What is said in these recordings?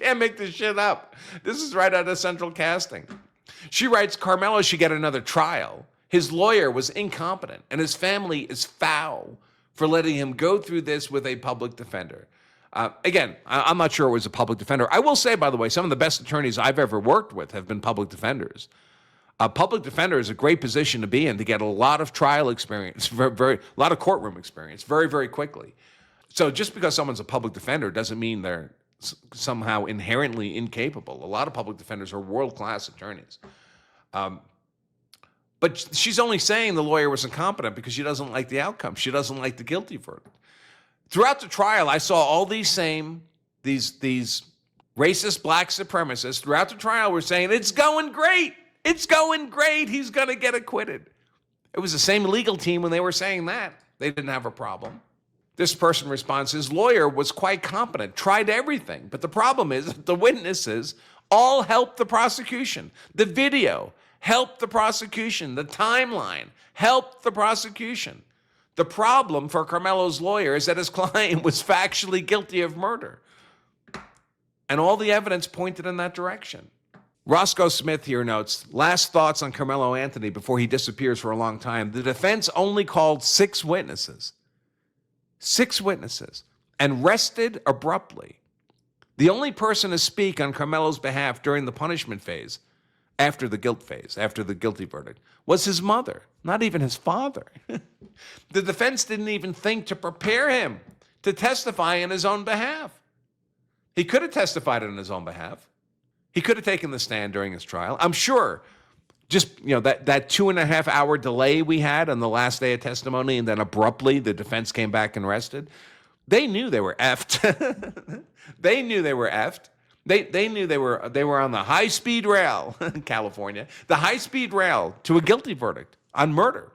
can't make this shit up. This is right out of Central Casting. She writes, Carmelo should get another trial. His lawyer was incompetent, and his family is foul for letting him go through this with a public defender. Again, I'm not sure it was a public defender. I will say, by the way, some of the best attorneys I've ever worked with have been public defenders. A public defender is a great position to be in to get a lot of trial experience, a lot of courtroom experience very, very quickly. So just because someone's a public defender doesn't mean they're somehow inherently incapable. A lot of public defenders are world-class attorneys. But she's only saying the lawyer was incompetent because she doesn't like the outcome. She doesn't like the guilty verdict. Throughout the trial, I saw all these racist black supremacists throughout the trial were saying, it's going great. It's going great. He's going to get acquitted. It was the same legal team when they were saying that. They didn't have a problem. This person responds, his lawyer was quite competent, tried everything. But the problem is that the witnesses all helped the prosecution. The video helped the prosecution. The timeline helped the prosecution. The problem for Carmelo's lawyer is that his client was factually guilty of murder. And all the evidence pointed in that direction. Roscoe Smith here notes, last thoughts on Karmelo Anthony before he disappears for a long time. The defense only called 6 witnesses. 6 witnesses. And rested abruptly. The only person to speak on Carmelo's behalf during the punishment phase, after the guilt phase, after the guilty verdict, was his mother, not even his father. The defense didn't even think to prepare him to testify in his own behalf. He could have testified in his own behalf. He could have taken the stand during his trial. I'm sure just, that 2.5 hour delay we had on the last day of testimony, and then abruptly the defense came back and rested. They knew they were effed. They knew they were effed. They knew they were on the high-speed rail in California, the high-speed rail to a guilty verdict on murder.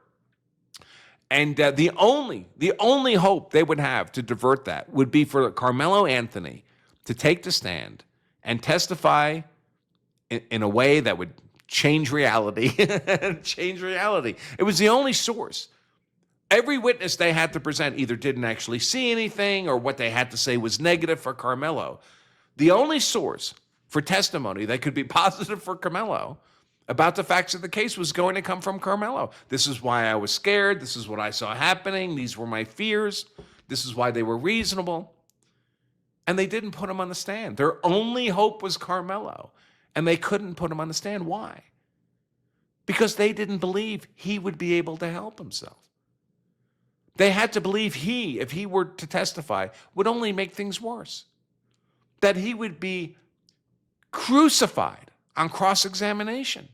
And the only hope they would have to divert that would be for Carmelo Anthony to take the stand and testify in a way that would change reality. Change reality. It was the only source. Every witness they had to present either didn't actually see anything or what they had to say was negative for Carmelo. The only source for testimony that could be positive for Carmelo about the facts of the case was going to come from Carmelo. This is why I was scared. This is what I saw happening. These were my fears. This is why they were reasonable. And they didn't put him on the stand. Their only hope was Carmelo. And they couldn't put him on the stand. Why? Because they didn't believe he would be able to help himself. They had to believe he, if he were to testify, would only make things worse. That he would be crucified on cross-examination.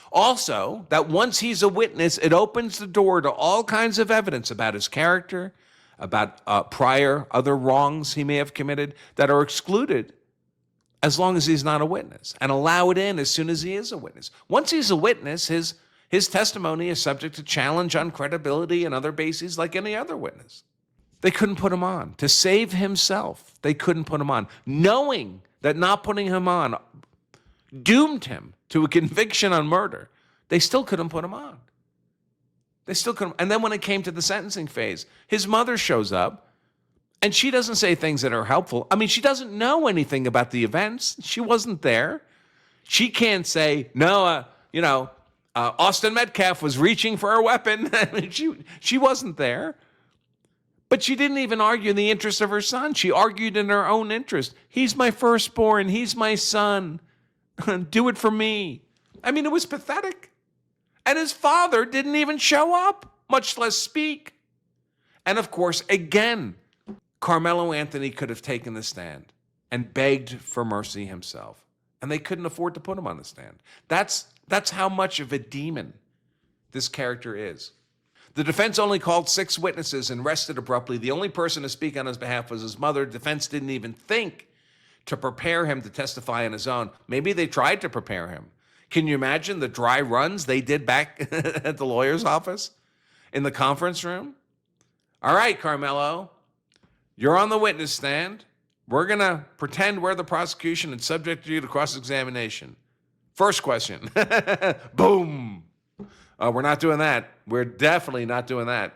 Also, that once he's a witness, it opens the door to all kinds of evidence about his character, about prior other wrongs he may have committed that are excluded as long as he's not a witness, and allow it in as soon as he is a witness. Once he's a witness, his testimony is subject to challenge on credibility and other bases like any other witness. They couldn't put him on. To save himself, they couldn't put him on. Knowing that not putting him on doomed him to a conviction on murder, they still couldn't put him on. They still couldn't. And then when it came to the sentencing phase, his mother shows up, and she doesn't say things that are helpful. I mean, she doesn't know anything about the events. She wasn't there. She can't say, no, Austin Metcalf was reaching for a weapon. I mean, she wasn't there. But she didn't even argue in the interest of her son. She argued in her own interest. He's my firstborn. He's my son. Do it for me. I mean, it was pathetic. And his father didn't even show up, much less speak. And of course, again, Carmelo Anthony could have taken the stand and begged for mercy himself. And they couldn't afford to put him on the stand. That's how much of a demon this character is. The defense only called 6 witnesses and rested abruptly. The only person to speak on his behalf was his mother. Defense didn't even think to prepare him to testify on his own. Maybe they tried to prepare him. Can you imagine the dry runs they did back at the lawyer's office in the conference room? All right, Carmelo, you're on the witness stand. We're going to pretend we're the prosecution and subject you to cross-examination. First question. Boom. We're not doing that. We're definitely not doing that.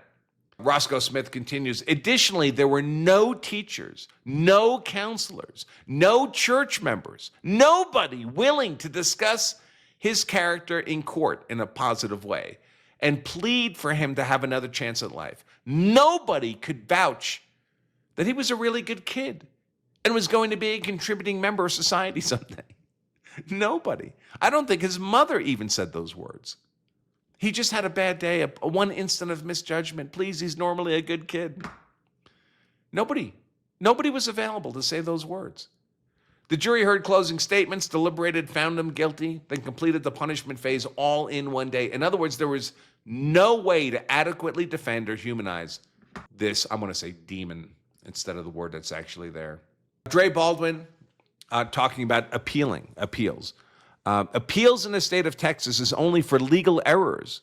Roscoe Smith continues, additionally, there were no teachers, no counselors, no church members, nobody willing to discuss his character in court in a positive way and plead for him to have another chance at life. Nobody could vouch that he was a really good kid and was going to be a contributing member of society someday. Nobody. I don't think his mother even said those words. He just had a bad day, a one instant of misjudgment. Please, he's normally a good kid. Nobody was available to say those words. The jury heard closing statements, deliberated, found him guilty, then completed the punishment phase all in one day. In other words, there was no way to adequately defend or humanize this, I'm going to say demon instead of the word that's actually there. Dre Baldwin talking about appeals. Appeals in the state of Texas is only for legal errors,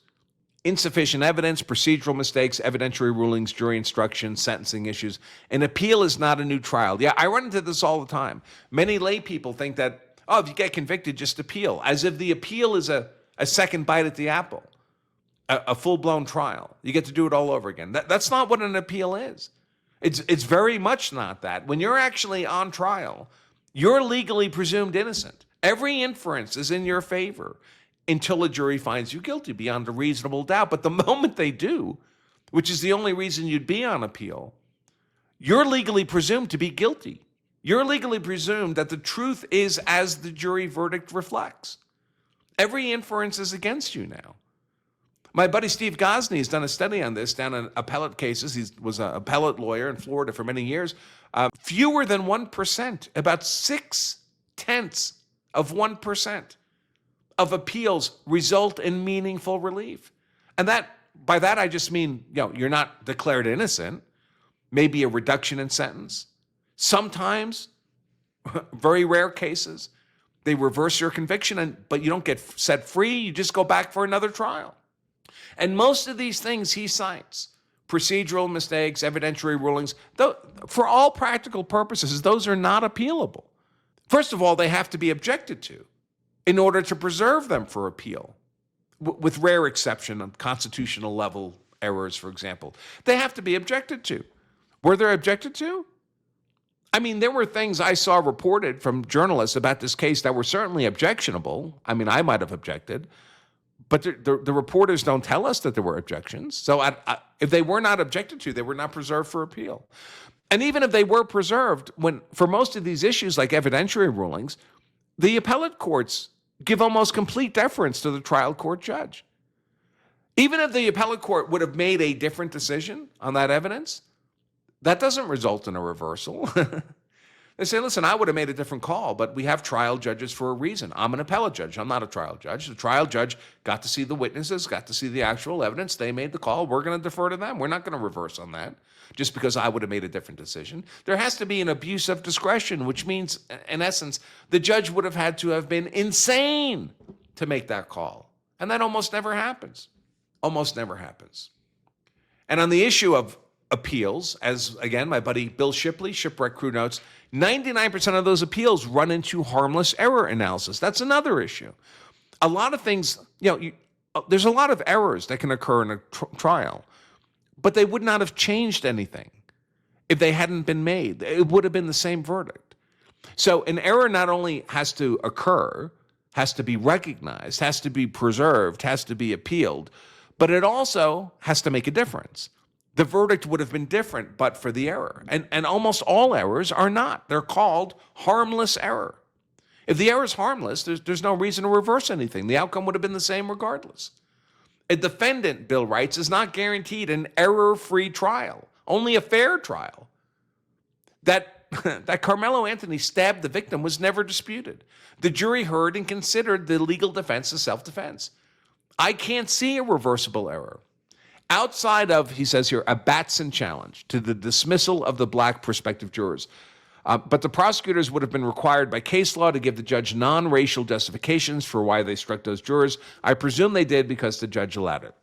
insufficient evidence, procedural mistakes, evidentiary rulings, jury instructions, sentencing issues. An appeal is not a new trial. Yeah, I run into this all the time. Many lay people think that, if you get convicted, just appeal, as if the appeal is a second bite at the apple, a full-blown trial. You get to do it all over again. That's not what an appeal is. It's very much not that. When you're actually on trial, you're legally presumed innocent. Every inference is in your favor until a jury finds you guilty beyond a reasonable doubt. But the moment they do, which is the only reason you'd be on appeal, you're legally presumed to be guilty. You're legally presumed that the truth is as the jury verdict reflects. Every inference is against you now. My buddy Steve Gosney has done a study on this down in appellate cases. He was an appellate lawyer in Florida for many years. Fewer than 1%, about 0.6% of appeals result in meaningful relief. And by that I just mean, you're not declared innocent, maybe a reduction in sentence. Sometimes, very rare cases, they reverse your conviction, but you don't get set free, you just go back for another trial. And most of these things he cites, procedural mistakes, evidentiary rulings, for all practical purposes, those are not appealable. First of all, they have to be objected to in order to preserve them for appeal, with rare exception of constitutional level errors, for example. They have to be objected to. Were they objected to? I mean, there were things I saw reported from journalists about this case that were certainly objectionable. I mean, I might have objected, but the reporters don't tell us that there were objections. So if they were not objected to, they were not preserved for appeal. And even if they were preserved, for most of these issues like evidentiary rulings, the appellate courts give almost complete deference to the trial court judge. Even if the appellate court would have made a different decision on that evidence, that doesn't result in a reversal. They say, listen, I would have made a different call, but we have trial judges for a reason. I'm an appellate judge. I'm not a trial judge. The trial judge got to see the witnesses, got to see the actual evidence. They made the call. We're going to defer to them. We're not going to reverse on that just because I would have made a different decision. There has to be an abuse of discretion, which means, in essence, the judge would have had to have been insane to make that call. And that almost never happens. Almost never happens. And on the issue of appeals, as, again, my buddy Bill Shipley, Shipwreck Crew notes, 99% of those appeals run into harmless error analysis. That's another issue. A lot of things, there's a lot of errors that can occur in a trial, but they would not have changed anything if they hadn't been made. It would have been the same verdict. So an error not only has to occur, has to be recognized, has to be preserved, has to be appealed, but it also has to make a difference. The verdict would have been different but for the error. And almost all errors are not. They're called harmless error. If the error is harmless, there's no reason to reverse anything. The outcome would have been the same regardless. A defendant, Bill writes, is not guaranteed an error-free trial, only a fair trial. That Carmelo Anthony stabbed the victim was never disputed. The jury heard and considered the legal defense as self-defense. I can't see a reversible error. Outside of, he says here, a Batson challenge to the dismissal of the black prospective jurors. But the prosecutors would have been required by case law to give the judge non-racial justifications for why they struck those jurors. I presume they did because the judge allowed it.